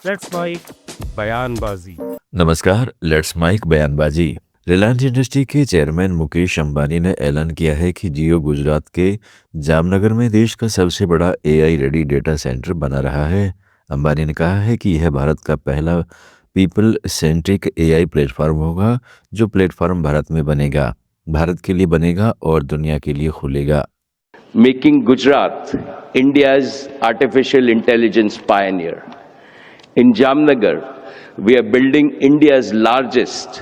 Let's mic बयानबाजी। नमस्कार, let's mic बयानबाजी। रिलायंस इंडस्ट्री के चेयरमैन मुकेश अंबानी ने ऐलान किया है कि जियो गुजरात के जामनगर में देश का सबसे बड़ा एआई रेडी डेटा सेंटर बना रहा है। अंबानी ने कहा है कि यह भारत का पहला पीपल सेंट्रिक एआई प्लेटफॉर्म होगा। जो प्लेटफॉर्म भारत में बनेगा, भारत के लिए बनेगा और दुनिया के लिए खुलेगा। Making Gujarat India's artificial intelligence pioneer. In Jamnagar, we are building India's largest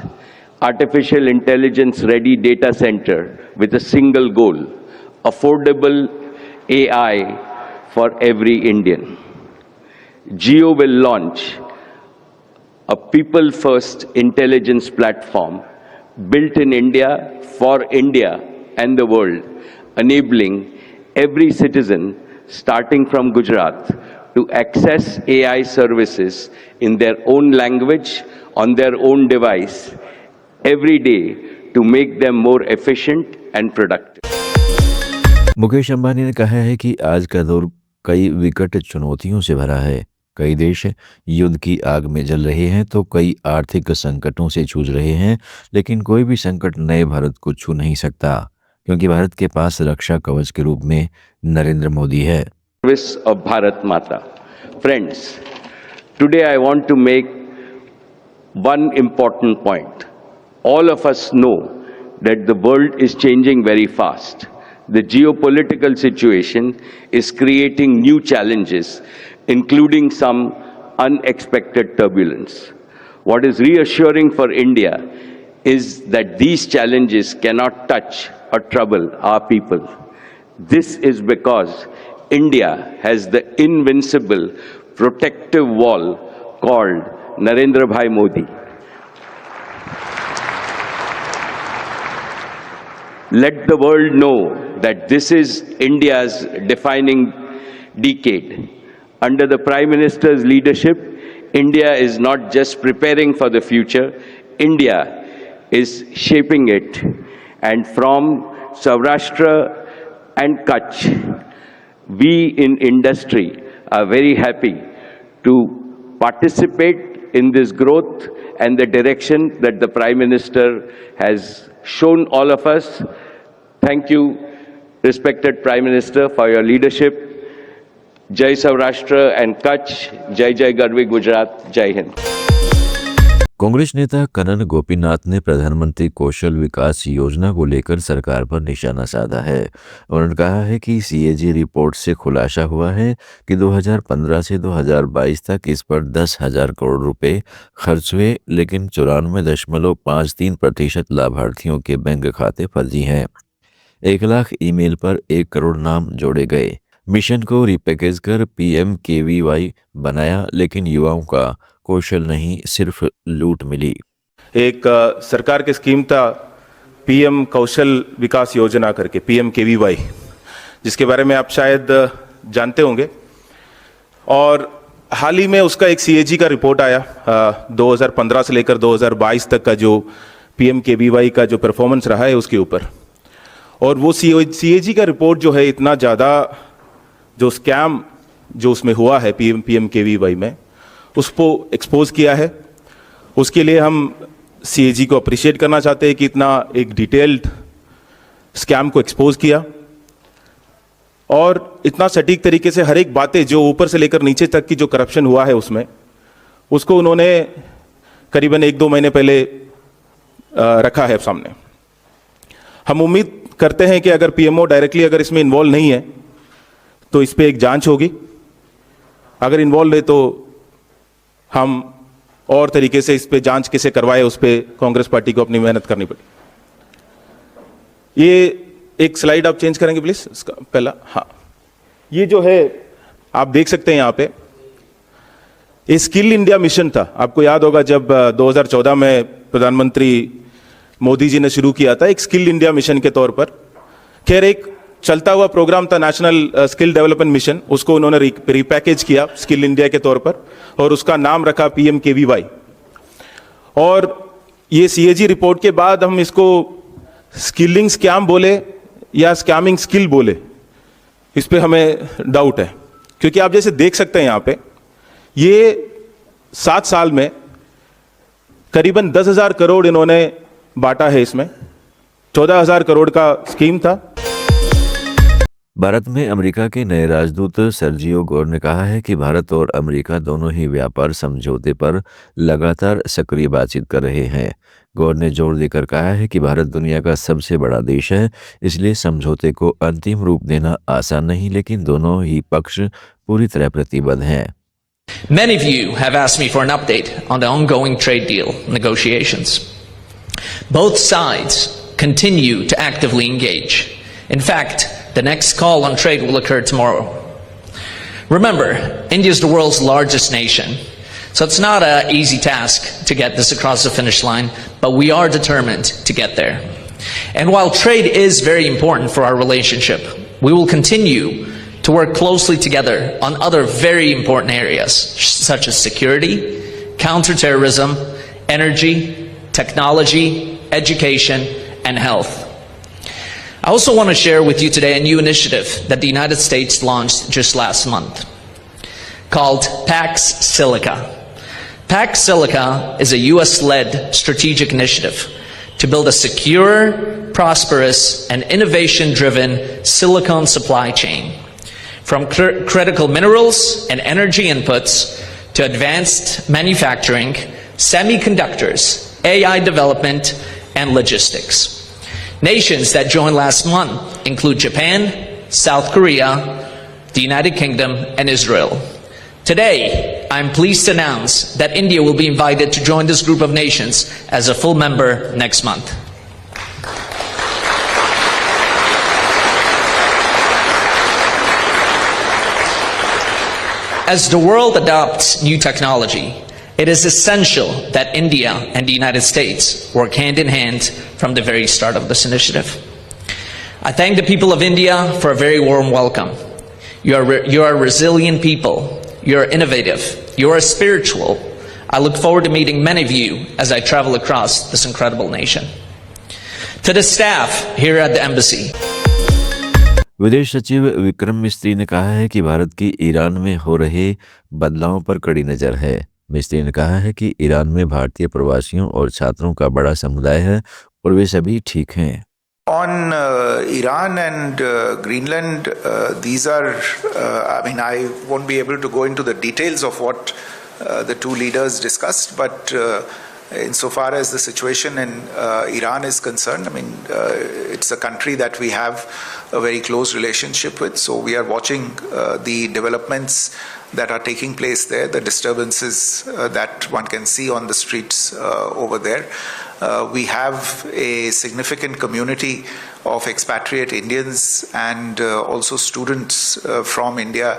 artificial intelligence ready data center with a single goal: affordable AI for every Indian. Jio will launch a people first intelligence platform built in India for India and the world, enabling every citizen starting from Gujarat to access AI services in their own language, on their own device, every day to make them more efficient and productive. Mukesh Ambani ने कहा है कि आज का दौर कई विकट चुनौतियों से भरा है। कई देश युद्ध की आग में जल रहे हैं तो कई आर्थिक संकटों से जूझ रहे हैं, लेकिन कोई भी संकट नए भारत को छू नहीं सकता, क्योंकि भारत के पास रक्षा कवच के रूप में नरेंद्र मोदी है। Service of Bharat Mata. Friends, today I want to make one important point. All of us know that the world is changing very fast. The geopolitical situation is creating new challenges, including some unexpected turbulence. What is reassuring for India is that these challenges cannot touch or trouble our people. This is because India has the invincible protective wall called Narendra Bhai Modi. Let the world know that this is India's defining decade. Under the Prime Minister's leadership, India is not just preparing for the future, India is shaping it. And from Saurashtra and Kutch, we in industry are very happy to participate in this growth and the direction that the Prime Minister has shown all of us. Thank you, respected Prime Minister, for your leadership. Jai Saurashtra and Kutch, Jai Jai Garvi Gujarat, Jai Hind. Congress नेता कनन गोपीनाथ ने प्रधानमंत्री कौशल विकास योजना को लेकर सरकार पर निशाना साधा है। उन्होंने कहा है कि सीएजी रिपोर्ट से खुलासा हुआ है कि 2015 से 2022 तक इस पर 10,000 करोड़ रुपए खर्च हुए, लेकिन 94.53% लाभार्थियों के बैंक खाते फर्जी हैं। 1 लाख ईमेल पर 1 करोड़ नाम जोड़े गए। मिशन को रिपैकेज कर PMKVY बनाया, लेकिन युवाओं का कौशल नहीं, सिर्फ लूट मिली। एक सरकार की स्कीम था PM कौशल विकास योजना करके, PMKVY, जिसके बारे में आप शायद जानते होंगे। और हाल ही में उसका एक CAG का रिपोर्ट आया 2015 से लेकर 2022 तक का जो PMKVY का जो परफॉर्मेंस रहा है उसके ऊपर। और वो CAG का रिपोर्ट जो है, इतना ज़्यादा जो स्कैम जो उसमें हुआ है PMKVY में, उसको एक्सपोज किया है। उसके लिए हम CAG को अप्रिशिएट करना चाहते हैं कि इतना एक डिटेल्ड स्कैम को एक्सपोज किया और इतना सटीक तरीके से हर एक बातें जो ऊपर से लेकर नीचे तक की जो करप्शन हुआ है उसमें, उसको उन्होंने करीबन 1-2 महीने पहले रखा है सामने। हम उम्मीद करते हैं कि अगर PMO डायरेक्टली अगर इसमें इन्वॉल्व नहीं है तो इस पर एक जांच होगी। अगर इन्वॉल्व है तो हम और तरीके से इस पे जांच कैसे करवाए, उस पे कांग्रेस पार्टी को अपनी मेहनत करनी पड़ी। ये एक स्लाइड आप चेंज करेंगे प्लीज, इसका पहला। हाँ, ये जो है आप देख सकते हैं यहाँ पे, ये स्किल इंडिया मिशन था। आपको याद होगा जब 2014 में प्रधानमंत्री मोदी जी ने शुरू किया था एक स्किल इंडिया मिशन के तौर पर। खैर, एक चलता हुआ प्रोग्राम था नेशनल स्किल डेवलपमेंट मिशन, उसको उन्होंने रिपैकेज किया स्किल इंडिया के तौर पर और उसका नाम रखा PMKVY। और ये CAG रिपोर्ट के बाद हम इसको स्किलिंग स्कैम बोले या स्कैमिंग स्किल बोले, इस पे हमें डाउट है। क्योंकि आप जैसे देख सकते हैं यहाँ पे, ये 7 साल में करीबन 10,000 करोड़ इन्होंने बांटा है। इसमें 14,000 करोड़ का स्कीम था। भारत में अमेरिका के नए राजदूत सर्जियो गोर ने कहा है कि भारत और अमेरिका दोनों ही व्यापार समझौते पर लगातार सक्रिय बातचीत कर रहे हैं। गोर ने जोर देकर कहा है कि भारत दुनिया का सबसे बड़ा देश है, इसलिए समझौते को अंतिम रूप देना आसान नहीं, लेकिन दोनों ही पक्ष पूरी तरह प्रतिबद्ध हैं। Many of you have asked me for an update on the ongoing trade deal negotiations. Both sides continue to actively engage. In fact, the next call on trade will occur tomorrow. Remember, India is the world's largest nation, so it's not an easy task to get this across the finish line, but we are determined to get there. And while trade is very important for our relationship, we will continue to work closely together on other very important areas, such as security, counterterrorism, energy, technology, education, and health. I also want to share with you today a new initiative that the United States launched just last month called Pax Silica. Pax Silica is a US-led strategic initiative to build a secure, prosperous, and innovation-driven silicon supply chain, from critical minerals and energy inputs to advanced manufacturing, semiconductors, AI development, and logistics. Nations that joined last month include Japan, South Korea, the United Kingdom, and Israel. Today, I'm pleased to announce that India will be invited to join this group of nations as a full member next month. As the world adopts new technology, it is essential that India and the United States work hand in hand from the very start of this initiative. I thank the people of India for a very warm welcome. You are a resilient people. You are innovative. You are spiritual. I look forward to meeting many of you as I travel across this incredible nation. To the staff here at the embassy, विदेश सचिव विक्रम मिस्त्री ने कहा है कि भारत की Iran में हो रहे बदलावों पर कड़ी नज़र है। मिस्त्री ने कहा है कि ईरान में भारतीय प्रवासियों और छात्रों का बड़ा समुदाय है और वे सभी ठीक हैं। On Iran and Greenland, these are, I won't be able to go into the details of what the two leaders discussed, but insofar as the situation in Iran is concerned, it's a country that we have a very close relationship with, so we are watching the developments that are taking place there, the disturbances that one can see on the streets over there. We have a significant community of expatriate Indians and also students from India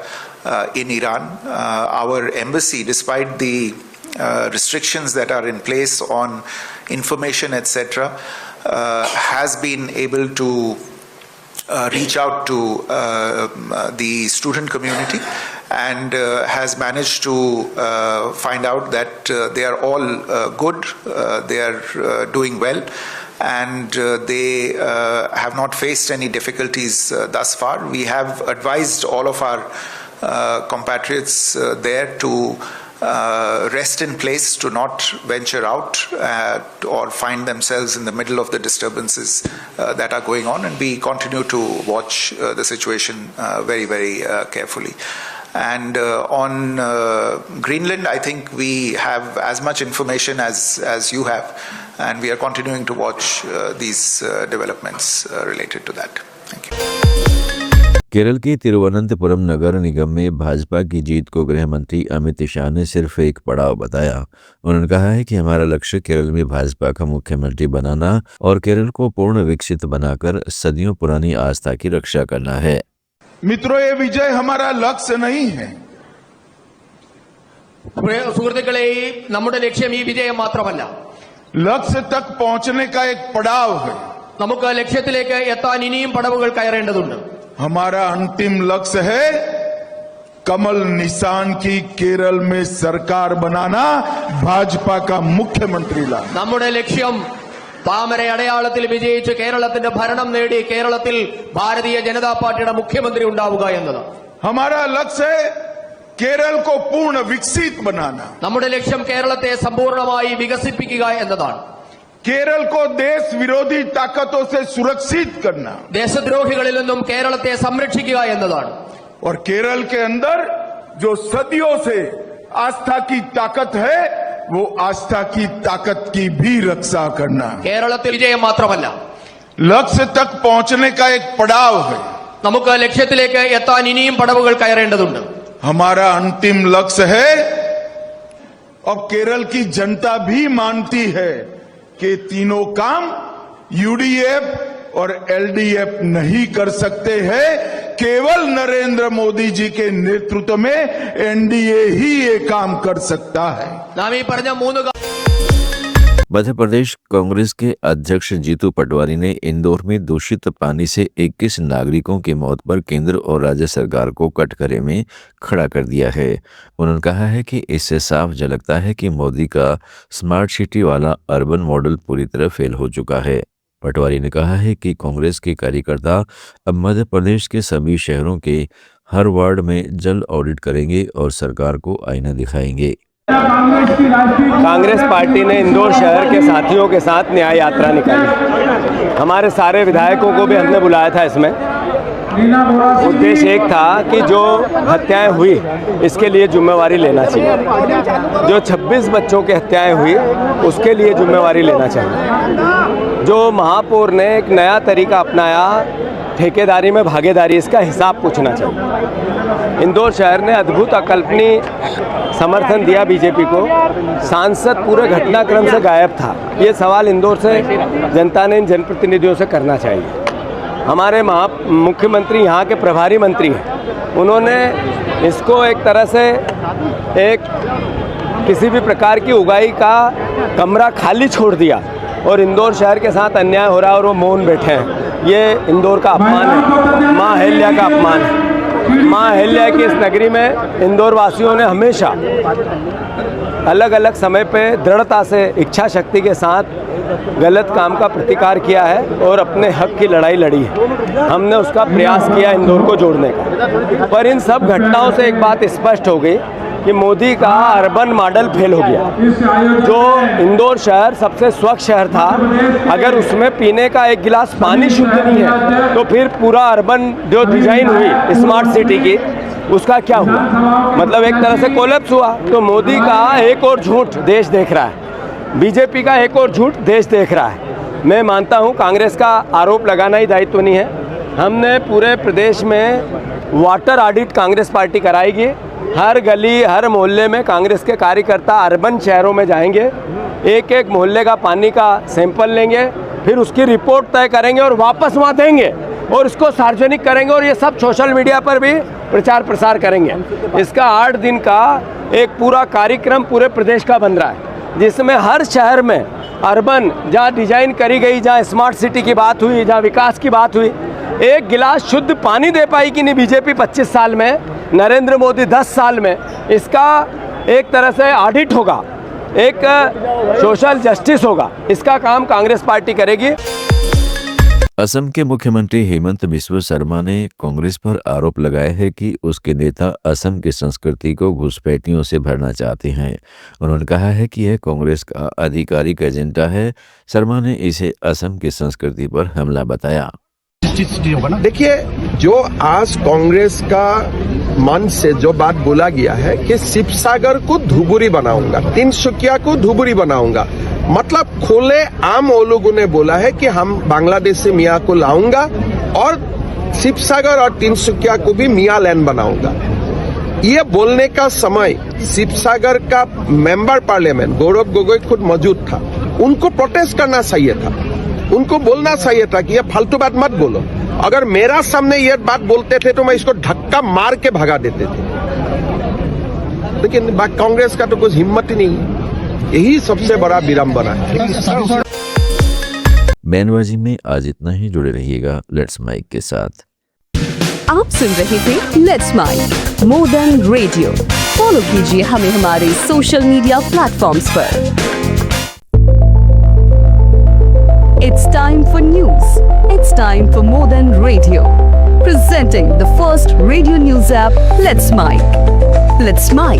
in Iran. Our embassy, despite the restrictions that are in place on information, etc., has been able to reach out to the student community and has managed to find out that they are all good, they are doing well, and they have not faced any difficulties thus far. We have advised all of our compatriots there to rest in place, to not venture out or find themselves in the middle of the disturbances that are going on, and we continue to watch the situation very, very carefully. And on Greenland, I think we have as much information as you have, and we are continuing to watch these developments related to that. Thank you. Kerala की तिरुवनंतपुरम नगर निगम में भाजपा की जीत को गृह मंत्री अमित शाह ने सिर्फ एक पड़ाव बताया। उन्होंने कहा है कि हमारा लक्ष्य केरल में भाजपा का मुख्यमंत्री बनाना और केरल को पूर्ण विकसित बनाकर सदियों पुरानी आस्था की रक्षा करना है। मित्रों, ये विजय हमारा लक्ष्य नहीं है। സുഹൃത്തുക്കളെ, നമ്മുടെ ലക്ഷ്യം ഈ വിജയം മാത്രമല്ല, लक्ष्य तक पहुंचने का एक पड़ाव है। നമുക്ക് ലക്ഷ്യത്തിലേക്ക് എത്താൻ ഇനിയും പടവുകൾ കയറേണ്ടതുണ്ട്। हमारा अंतिम लक्ष्य है कमल निशान की केरल में सरकार बनाना, भाजपा का मुख्यमंत्री लाना। നമ്മുടെ ലക്ഷ്യം താമര അടയാളത്തിൽ വിജയിച്ച് കേരളത്തിന്റെ ഭരണം നേടി കേരളത്തിൽ ഭാരതീയ ജനതാ പാർട്ടിയുടെ മുഖ്യമന്ത്രി ഉണ്ടാവുക എന്നതാണ്। हमारा लक्ष्य है केरल को पूर्ण विकसित बनाना, നമ്മുടെ ലക്ഷ്യം കേരളത്തെ സമ്പൂർണ്ണമായി വികസിപ്പിക്കുക എന്നതാണ്. केरल को देश विरोधी ताकतों से सुरक्षित करना ദേശദ്രോഹികളിൽ നിന്നും കേരളത്തെ സംരക്ഷിക്കുക എന്നതാണ്. और केरल के अंदर जो सदियों से आस्था की ताकत है वो आस्था की ताकत की भी रक्षा करना. കേരളത്തിൽ വിജയം മാത്രമല്ല, लक्ष्य तक पहुंचने का एक पड़ाव है. നമുക്ക് ലക്ഷ്യത്തിലേക്ക് എത്താൻ ഇനിയും പടവുകൾ കയറേണ്ടതുണ്ട്. हमारा अंतिम लक्ष्य है, अब केरल की जनता भी मानती है कि तीनों काम यूडीएफ और एलडीएफ नहीं कर सकते हैं, केवल नरेंद्र मोदी जी के नेतृत्व में एनडीए ही ये काम कर सकता है. നാം ഈ പറഞ്ഞ മൂന്ന് मध्य प्रदेश कांग्रेस के अध्यक्ष जीतू पटवारी ने इंदौर में दूषित पानी से 21 नागरिकों की मौत पर केंद्र और राज्य सरकार को कटघरे में खड़ा कर दिया है. उन्होंने कहा है कि इससे साफ झलकता है कि मोदी का स्मार्ट सिटी वाला अर्बन मॉडल पूरी तरह फेल हो चुका है. पटवारी ने कहा है कि कांग्रेस के कार्यकर्ता अब मध्य प्रदेश के सभी शहरों के हर वार्ड में जल ऑडिट करेंगे और सरकार को आईना दिखाएंगे. कांग्रेस पार्टी ने इंदौर शहर के साथियों के साथ न्याय यात्रा निकाली. हमारे सारे विधायकों को भी हमने बुलाया था. इसमें उद्देश्य एक था कि जो हत्याएं हुई इसके लिए जिम्मेवारी लेना चाहिए. जो 26 बच्चों की हत्याएं हुई उसके लिए जिम्मेवारी लेना चाहिए. जो महापौर ने एक नया तरीका अपनाया ठेकेदारी में भागीदारी, इसका हिसाब पूछना चाहिए. इंदौर शहर ने अद्भुत अकल्पनीय समर्थन दिया बीजेपी को. सांसद पूरे घटनाक्रम से गायब था. ये सवाल इंदौर से जनता ने इन जनप्रतिनिधियों से करना चाहिए. हमारे मुख्यमंत्री यहाँ के प्रभारी मंत्री हैं, उन्होंने इसको एक तरह से एक किसी भी प्रकार की उगाई का कमरा खाली छोड़ दिया और इंदौर शहर के साथ अन्याय हो रहा है और वो मौन बैठे हैं. ये इंदौर का अपमान है, माँ अहिल्या का अपमान है. माँ अहिल्या की इस नगरी में इंदौर वासियों ने हमेशा अलग अलग समय पे दृढ़ता से इच्छा शक्ति के साथ गलत काम का प्रतिकार किया है और अपने हक की लड़ाई लड़ी है. हमने उसका प्रयास किया इंदौर को जोड़ने का. पर इन सब घटनाओं से एक बात स्पष्ट हो गई कि मोदी का अर्बन मॉडल फेल हो गया. जो इंदौर शहर सबसे स्वच्छ शहर था, अगर उसमें पीने का एक गिलास पानी शुद्ध नहीं है तो फिर पूरा अर्बन जो डिजाइन हुई स्मार्ट सिटी की उसका क्या हुआ? मतलब एक तरह से कोलैप्स हुआ. तो मोदी का एक और झूठ देश देख रहा है, बीजेपी का एक और झूठ देश देख रहा है. मैं मानता हूँ कांग्रेस का आरोप लगाना ही दायित्व नहीं है. हमने पूरे प्रदेश में वाटर ऑडिट कांग्रेस पार्टी कराएगी. हर गली हर मोहल्ले में कांग्रेस के कार्यकर्ता अर्बन शहरों में जाएंगे, एक एक मोहल्ले का पानी का सैंपल लेंगे, फिर उसकी रिपोर्ट तय करेंगे और वापस वहाँ देंगे और इसको सार्वजनिक करेंगे और ये सब सोशल मीडिया पर भी प्रचार प्रसार करेंगे. इसका 8 दिन का एक पूरा कार्यक्रम पूरे प्रदेश का बन रहा है, जिसमें हर शहर में अर्बन जहाँ डिजाइन करी गई, जहाँ स्मार्ट सिटी की बात हुई, जहाँ विकास की बात हुई, एक गिलास शुद्ध पानी दे पाई कि नहीं बीजेपी 25 साल में, नरेंद्र मोदी 10 साल में. इसका एक तरह से ऑडिट होगा, एक सोशल जस्टिस होगा. इसका काम कांग्रेस पार्टी करेगी. असम के मुख्यमंत्री हेमंत बिस्वा शर्मा ने कांग्रेस पर आरोप लगाया है कि उसके नेता असम की संस्कृति को घुसपैठियों से भरना चाहते हैं. उन्होंने कहा है कि यह कांग्रेस का आधिकारिक एजेंडा है. शर्मा ने इसे असम की संस्कृति पर हमला बताया. देखिए, जो आज कांग्रेस का मन से जो बात बोला गया है कि शिवसागर को धुबुरी बनाऊंगा, तिनसुकिया को धुबुरी बनाऊंगा, मतलब खुले आम वो लोगों ने बोला है कि हम बांग्लादेश से मियाँ को लाऊंगा और शिवसागर और तिनसुकिया को भी मियाँ लैंड बनाऊंगा. ये बोलने का समय शिवसागर का मेंबर पार्लियामेंट गौरव गोगोई खुद मौजूद था. उनको प्रोटेस्ट करना चाहिए था, उनको बोलना चाहिए था कि ये फालतू बात मत बोलो. अगर मेरा सामने ये बात बोलते थे तो मैं इसको धक्का मार के भगा देते थे, लेकिन कांग्रेस का तो कुछ हिम्मत ही नहीं है. यही सबसे बड़ा विडंबना है. बैनबाजी में आज इतना ही. जुड़े रहिएगा लेट्स माइक के साथ. आप सुन रहे थे let's mike more than radio. Follow कीजिए हमें हमारे सोशल मीडिया प्लेटफॉर्म्स पर. It's time for news. It's time for More Than Radio. Presenting the first radio news app, Let's Mic. Let's smile.